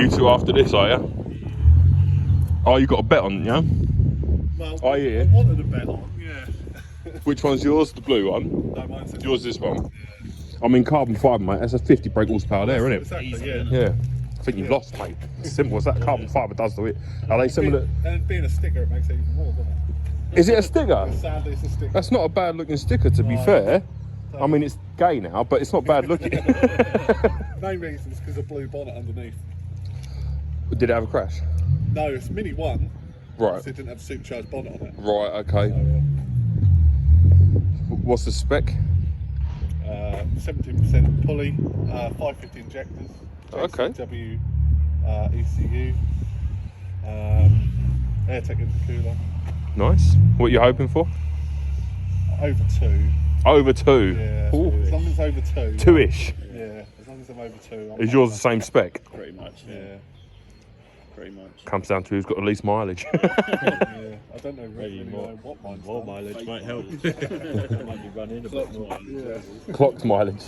You two after this, are you? Oh, you got a bet on, yeah? Well, Oh, yeah. I wanted a bet on, yeah. Which one's yours? The blue one? No, mine's this Yours one. this one? Yeah. I mean, carbon fibre, mate, that's a 50 brake horsepower there, isn't it? Exactly, yeah. Yeah. I think you've lost, mate. It's simple as that. Carbon fibre does do it. Are they similar? And being a sticker, it makes it even more, doesn't it? Is it a sticker? Sadly, it's a sticker. That's not a bad looking sticker, to be fair. I mean, it's gay now, but it's not bad looking. Main reason is because of blue bonnet underneath. Did it have a crash? No, it's a Mini 1. Right. So it didn't have a supercharged bonnet on it. Right, okay. What's the spec? 17% pulley, 550 injectors, Okay. JCW ECU, AirTech intercooler. Nice. What are you hoping for? Over 2. Over 2? Yeah, Ooh. as long as it's over 2. 2-ish? Yeah, as long as I'm over 2. Is yours the same spec? Pretty much, Yeah. pretty much. Comes down to who's got the least mileage. Yeah, I don't know really know what mine's More done. mileage might help. Might be running a bit more. Yeah. Clocked mileage.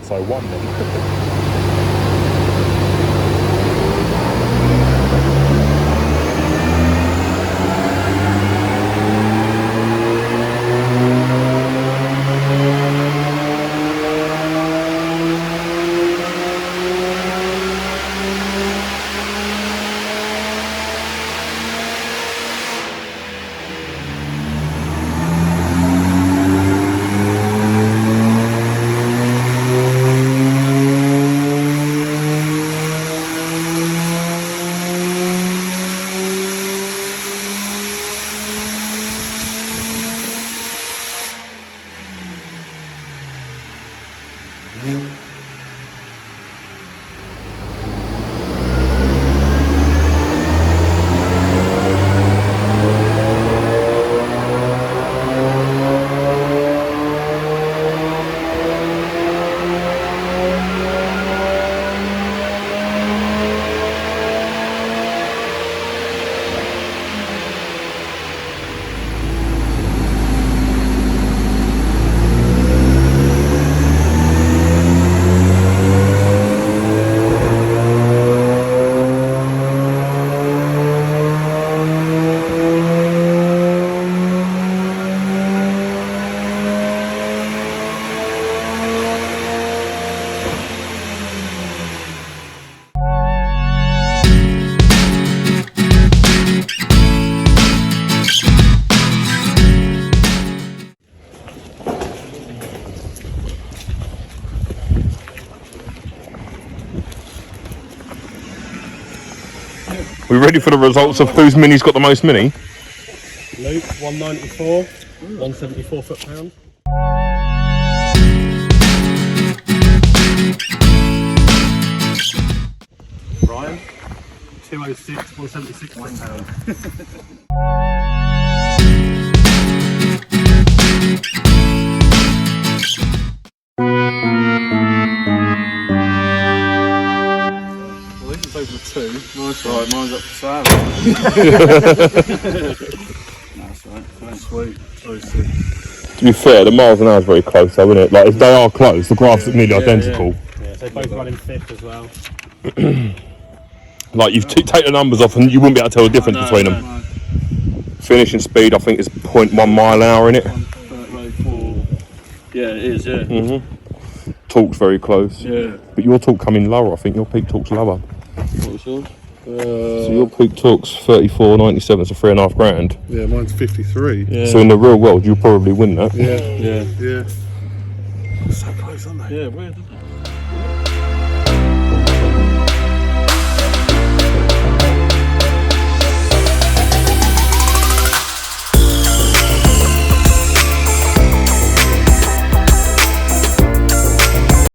So 1 then. We ready for the results of whose mini's got the most mini? Luke, 194, 174 foot-pounds. Ryan, 206, 176 foot-pounds. Well, this is over 2. Nice. Right, mine's up for sale. That's right. That's sweet. To be fair, the miles an hour is very close though, isn't it? Like, if they are close, the graphs are nearly identical. Yeah, so both running 5th as well. Like, you take the numbers off and you wouldn't be able to tell the difference between them. Finishing speed, I think, is 0.1 mile an hour in it. 134. Yeah, it is, yeah. Torque's very close. Yeah. But your torque coming lower, I think. Your peak torque's lower. What's yours? So your peak torque's 34.97, so 3.5 grand. Yeah, mine's 53. Yeah. So in the real world, you'll probably win that. Yeah. Yeah. Yeah. So close, aren't they? Yeah, weird, isn't it?